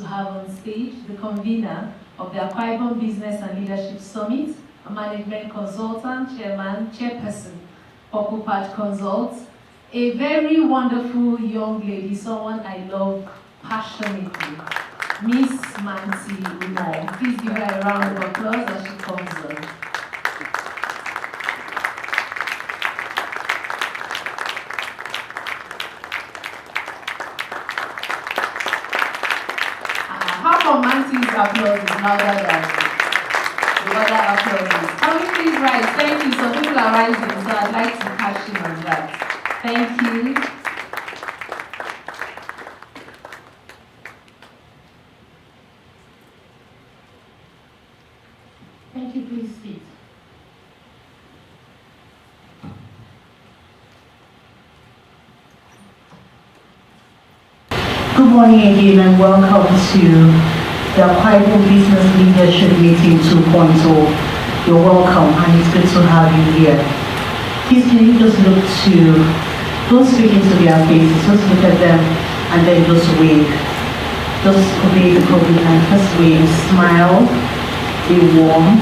have on stage the convener of the Akwa Ibom Business and Leadership Summit, a management consultant, chairman, chairperson, Purple Patch Consults, a very wonderful young lady, someone I love passionately, Miss Mmanti Umoh. Please give her a round of applause as she comes on. Mmanti's applause is louder than the other applauses. Can we please rise? Thank you. Some people are rising, so I'd like to catch you on that. Thank you. Thank you. Please sit. Good morning again and welcome to the Akwa Ibom Business Leadership Meeting 2.0. You're welcome and it's good to have you here. Please can you just look to, don't speak into their faces, just look at them and then just wave. Just obey the public and first wave, smile, be warm.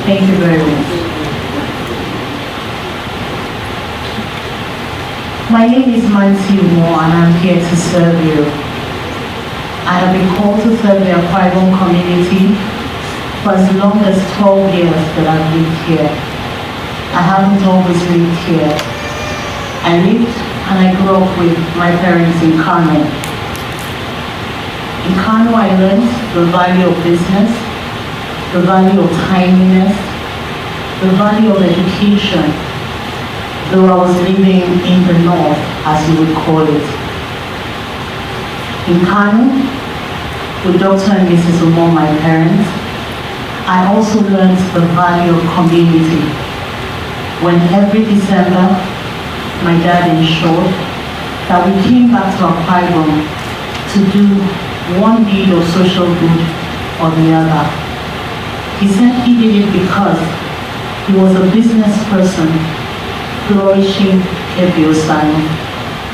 Thank you very much. My name is Mmanti Umoh and I'm here to serve you. I have been called to serve the Akwa Ibom community for as long as 12 years that I've lived here. I haven't always lived here. I lived and I grew up with my parents in Kano. In Kano I learned the value of business, the value of timeliness, the value of education, though I was living in the north, as you would call it. In Kano, with Dr. and Mrs. Umoh, my parents, I also learned the value of community. When every December, my dad ensured that we came back to Akwa Ibom to do one deed of social good or the other. He said he did it because he was a business person flourishing Ebiosano,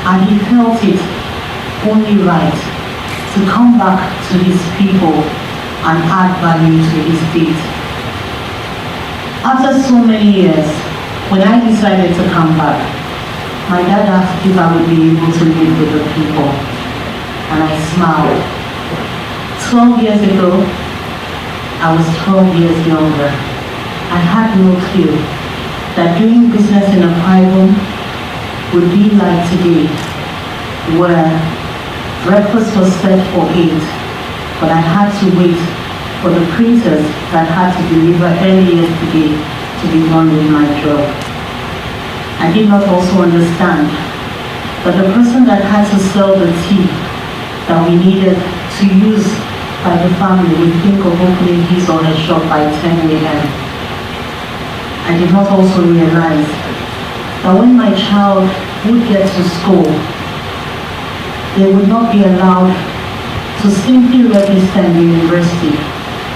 and he felt it only right to come back to his people and add value to his state. After so many years, when I decided to come back, my dad asked if I would be able to live with the people, and I smiled. 12 years ago, I was 12 years younger. I had no clue that doing business in Akwa Ibom would be like today, where breakfast was set for 8, but I had to wait for the printers that had to deliver early yesterday to be done with my job. I did not also understand that the person that had to sell the tea that we needed to use by the family would think of opening his or her shop by 10 a.m. I did not also realize that when my child would get to school, they would not be allowed to simply register in the university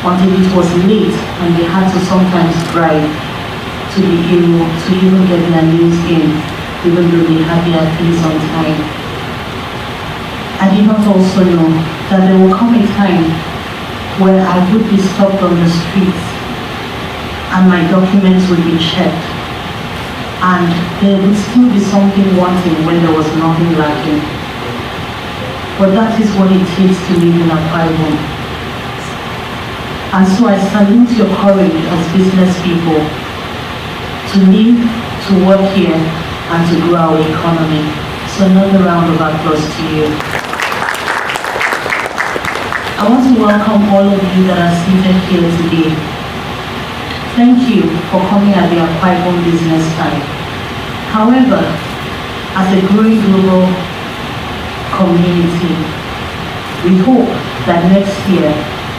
until it was late and they had to sometimes drive to be able to even get their news in, even though they had their fees on time. I did not also know that there will come a time where I would be stopped on the streets and my documents would be checked, and there would still be something wanting when there was nothing lacking. But that is what it takes to live in Akwa Ibom. And so I salute your courage as business people to live, to work here, and to grow our economy. So another round of applause to you. I want to welcome all of you that are seated here today. Thank you for coming at the Akwa Ibom Business Time. However, as a growing global community, we hope that next year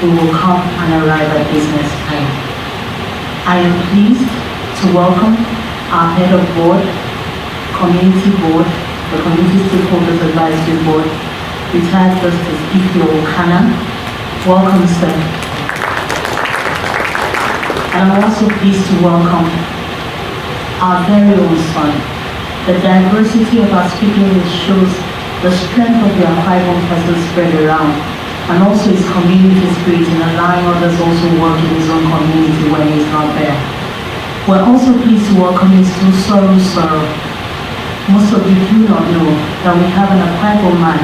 we will come and arrive at business time. I am pleased to welcome our head of board, community board, the Community Stakeholders Advisory Board, retired Justice Umoh. Welcome, sir. And I'm also pleased to welcome our very own son, The diversity of our speaking list shows the strength of the Akwa Ibom person spread around, and also his community spirit in allowing others also work in his own community when he's not there. We're also pleased to welcome Mr. Soro. Most of you do not know that we have an Akwa Ibom man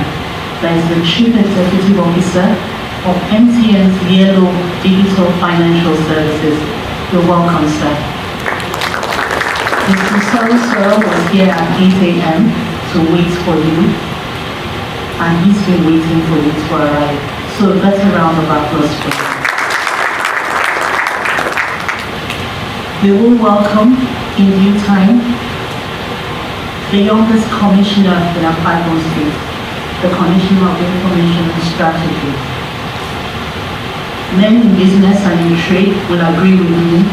that is the Chief Executive Officer of MTN's Yellow Digital Financial Services. You're welcome, sir. Mr. Soro was here at 8 a.m. to wait for you, and he's been waiting for you to arrive. So that's a round of applause for him. We will welcome in due time the youngest commissioner in Akwa Ibom State, the Commissioner of Information and Strategy. Men in business and in trade will agree with me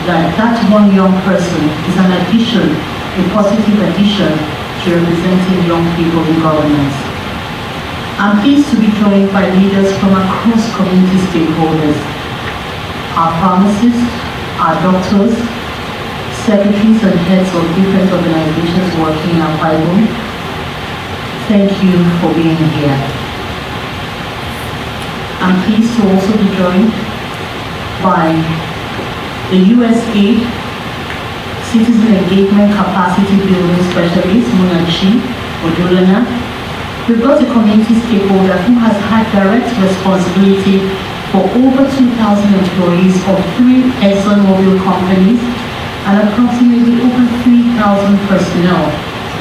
that that one young person is an addition, a positive addition to representing young people in governance. I'm pleased to be joined by leaders from across community stakeholders, our pharmacists, our doctors, secretaries and heads of different organizations working in Akwa Ibom. Thank you for being here. I'm pleased to also be joined by the USAID Citizen Engagement Capacity Building Specialist, Mmanti. We've got a community stakeholder who has had direct responsibility for over 2,000 employees of 3 ExxonMobil companies and approximately over 3,000 personnel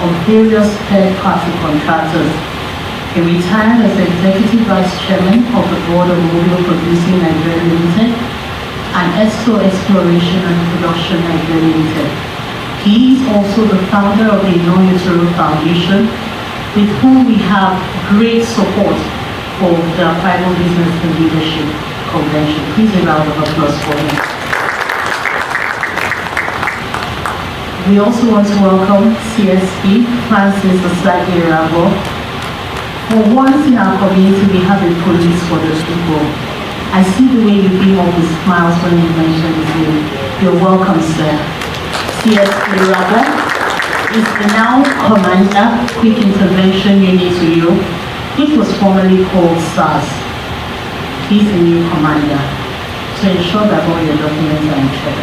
of various third-party contractors. He retired as Executive Vice Chairman of the Board of Umoh Producing Nigeria Limited and Expo Exploration and Production Nigeria Limited. He is also the founder of the Umoh Foundation, with whom we have great support for the Akwa Ibom Business and Leadership Convention. Please a round of applause for him. We also want to welcome CSP Francis Osagi-Irabo. For once in our community, we have a police for the people. I see the way you beam up with smiles when you mention his name. You're welcome, sir. CSP Irabo is the now Commander, Quick Intervention Unit to you, which was formerly called SARS. He's the new commander to ensure that all your documents are in check.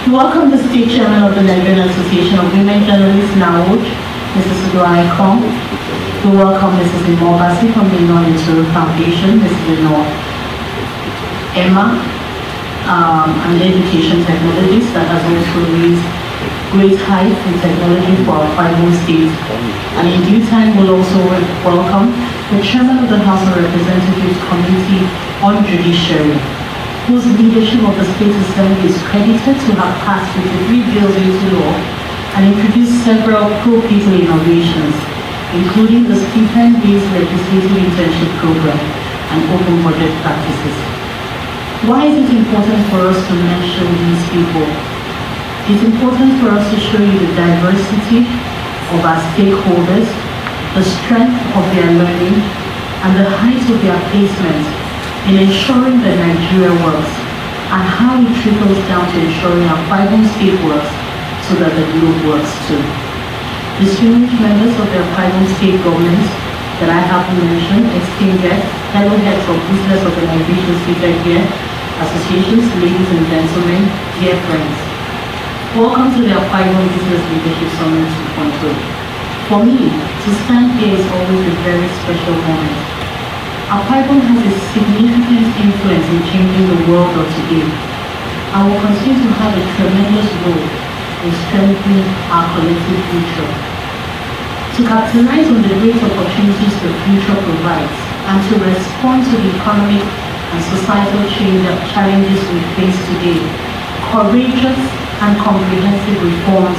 We welcome the State Chairman of the Nigerian Association of Women Journalists, NAWOJ, Mrs. Udoai Kong. We welcome Mrs. Umoh from the Umoh Foundation, Mrs. Umoh Emma, an education technologist that has also raised great heights in technology for our Akwa Ibom State. And in due time, we'll also welcome the Chairman of the House of Representatives Committee on Judiciary, whose leadership of the State Assembly is credited to have passed 53 bills into law and introduced several pro-people innovations, including the stipend-based legislative internship program and open budget practices. Why is it important for us to mention these people? It's important for us to show you the diversity of our stakeholders, the strength of their learning, and the height of their placement in ensuring that Nigeria works, and how it trickles down to ensuring our Akwa Ibom State works so that the globe works too. Distinguished members of the Akwa Ibom State government that I have mentioned, esteemed guests, fellow heads of business organizations seated here, associations, ladies and gentlemen, dear friends. Welcome to the Akwa Ibom Business Leadership Summit 2.0. For me, to stand here is always a very special moment. Akwa Ibom has a significant influence in changing the world of today, and will continue to have a tremendous role in strengthening our collective future. To capitalize on the great opportunities the future provides, and to respond to the economic and societal challenges we face today, courageous and comprehensive reforms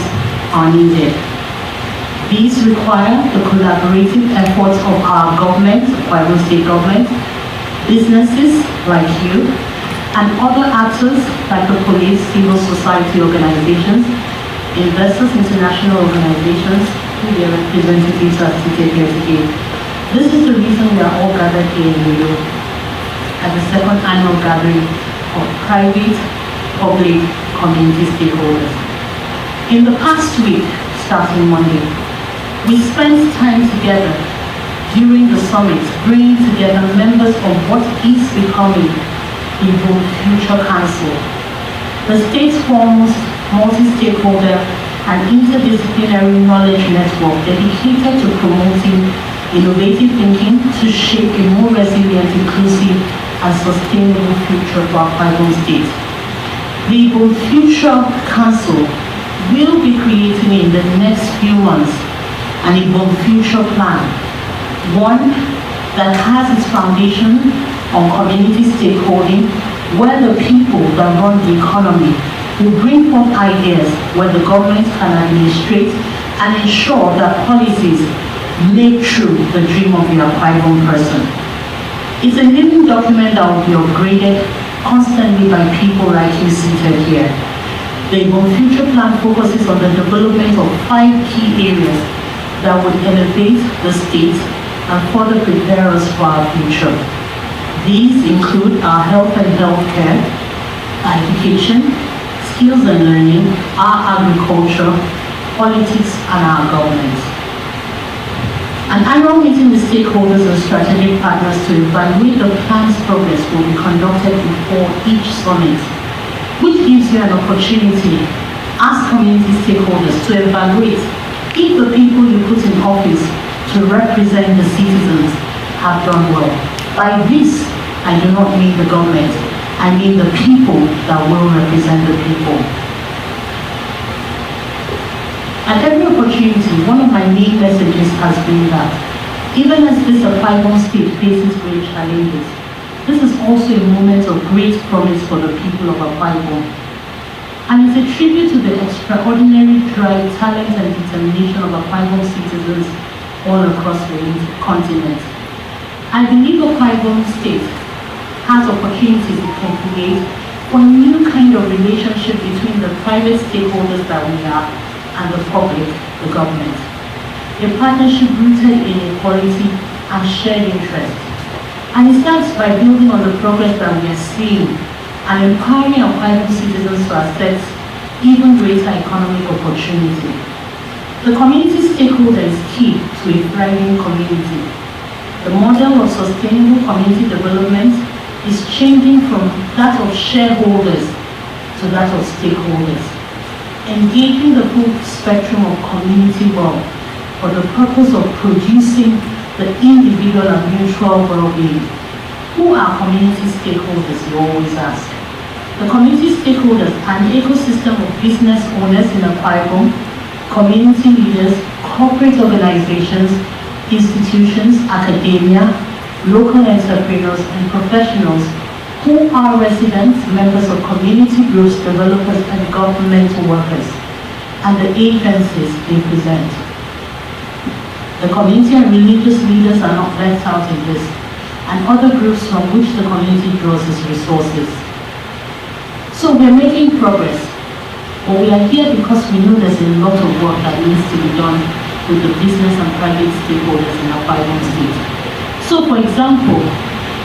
are needed. These require the collaborative efforts of our government, Akwa Ibom State government, businesses like you, and other actors like the police, civil society organizations, investors, international organizations, who their representatives are seated here today. This is the reason we are all gathered here in New York at the second annual gathering of private-public community stakeholders. In the past week, starting Monday, we spent time together during the summit, bringing together members of what is becoming the Umoh Future Council, the state's foremost multi-stakeholder and interdisciplinary knowledge network dedicated to promoting innovative thinking to shape a more resilient, inclusive, and sustainable future for our Akwa State. The Umoh Future Council will be creating in the next few months an Umoh Future Plan, one that has its foundation on community stakeholding, where the people that run the economy will bring forth ideas where the government can administrate and ensure that policies make true the dream of the Akwa person. It's a living document that will be upgraded constantly by people like you seated here. The Umoh Future Plan focuses on the development of 5 key areas that would elevate the state and further prepare us for our future. These include our health and healthcare, our education, skills and learning, our agriculture, politics, and our government. An annual meeting with stakeholders and strategic partners to evaluate the plan's progress will be conducted before each summit, which gives you an opportunity as community stakeholders to evaluate if the people you put in office to represent the citizens have done well. By this, I do not mean the government, I mean the people that will represent the people. At every opportunity, one of my main messages has been that even as this Akwa state faces great challenges, this is also a moment of great promise for the people of Akwa. And it's a tribute to the extraordinary drive, talent, and determination of Akwa citizens all across the continent. I believe Akwa state has opportunities to co-create for a new kind of relationship between the private stakeholders that we are and the public, the government. A partnership rooted in equality and shared interest. And it starts by building on the progress that we are seeing and empowering our private citizens to access even greater economic opportunity. The community stakeholder is key to a thriving community. The model of sustainable community development is changing from that of shareholders to that of stakeholders, engaging the full spectrum of community wealth for the purpose of producing the individual and mutual well-being. Who are community stakeholders, you always ask? The community stakeholders are an ecosystem of business owners in Akwa, community leaders, corporate organizations, institutions, academia, local entrepreneurs, and professionals who are residents, members of community groups, developers, and governmental workers, and the agencies they present. The community and religious leaders are not left out in this, and other groups from which the community draws its resources. So we're making progress, but we are here because we know there's a lot of work that needs to be done with the business and private stakeholders in Akwa State. So, for example,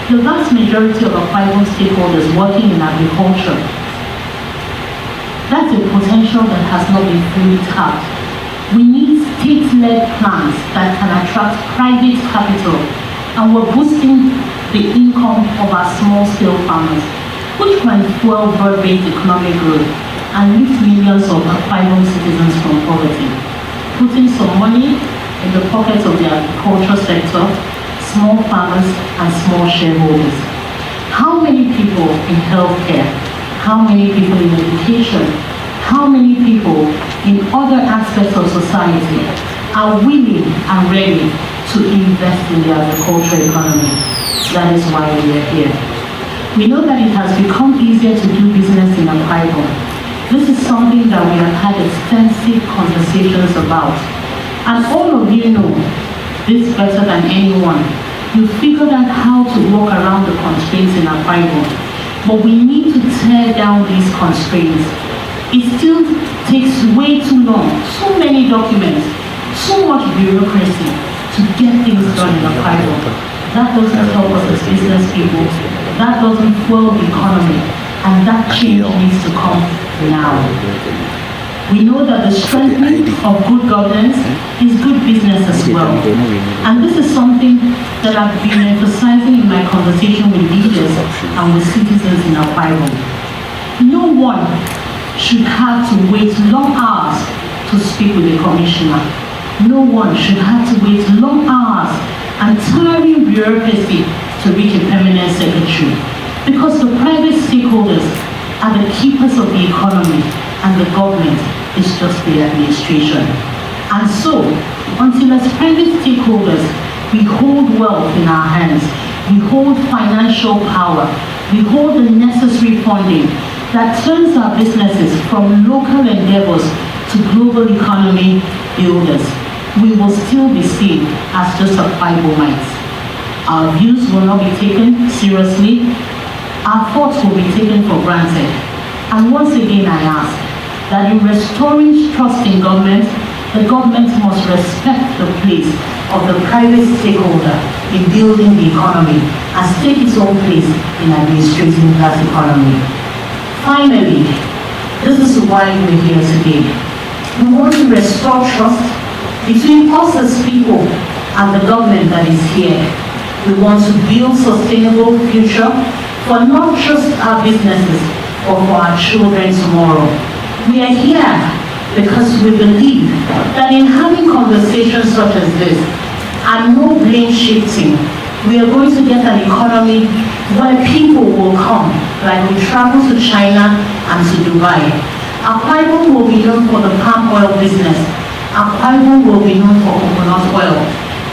the vast majority of Akwa stakeholders working in agriculture, that's a potential that has not been fully tapped. We need state-led plans that can attract private capital, and we're boosting the income of our small-scale farmers, which can fuel broad-based economic growth and lift millions of Akwa citizens from poverty, putting some money in the pockets of the agriculture sector, small farmers, and small shareholders. How many people in healthcare? How many people in education? How many people in other aspects of society are willing and ready to invest in the agriculture economy? That is why we are here. We know that it has become easier to do business in Akwa. This is something that we have had extensive conversations about. And all of you know this better than anyone. You figured out how to work around the constraints in Akwa, but we need to tear down these constraints. It still takes way too long, so many documents, so much bureaucracy to get things done in Akwa. That doesn't help us as business people. That doesn't fuel the economy, and and that change needs to come now. We know that the strengthening of good governance is good business as well. And this is something that I've been emphasizing in my conversation with leaders and with citizens in Akwa Ibom. No one should have to wait long hours to speak with the commissioner. No one should have to wait long hours and tiring bureaucracy to reach a permanent secretary. Because the private stakeholders are the keepers of the economy and the government is just the administration. And so, until as private stakeholders, we hold wealth in our hands, we hold financial power, we hold the necessary funding that turns our businesses from local endeavors to global economy builders, we will still be seen as just a Ibomites. Our views will not be taken seriously, our thoughts will be taken for granted. And once again I ask, that in restoring trust in government, the government must respect the place of the private stakeholder in building the economy and take its own place in administrating that economy. Finally, this is why we're here today. We want to restore trust between us as people and the government that is here. We want to build sustainable future for not just our businesses, but for our children tomorrow. We are here because we believe that in having conversations such as this and no blame shifting, we are going to get an economy where people will come, like we travel to China and to Dubai. Akwa Ibom will be known for the palm oil business. Akwa Ibom will be known for coconut oil.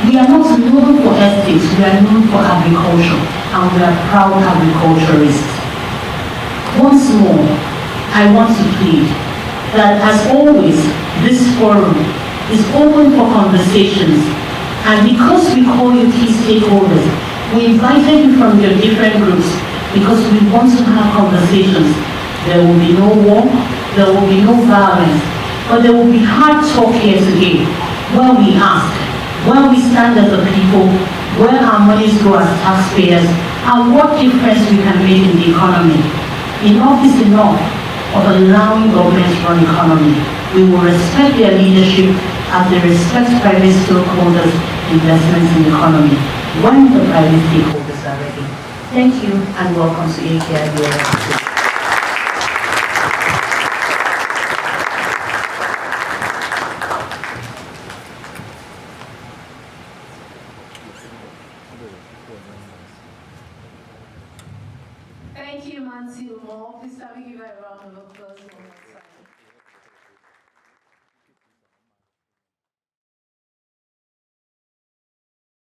We are not known for estates, we are known for agriculture, and we are proud agriculturists. Once more, I want to plead that, as always, this forum is open for conversations. And because we call you key stakeholders, we invited you from your different groups because we want to have conversations. There will be no war, there will be no violence, but there will be hard talk here today, where we ask, where we stand as a people, where our monies go as taxpayers, and what difference we can make in the economy. Enough is enough of allowing government to run economy. We will respect their leadership as they respect private stakeholders' investments in the economy when the private stakeholders are ready. Thank you and welcome to AKIB. Thank you, Mmanti, Umoh. Please can we give her a round of applause for her.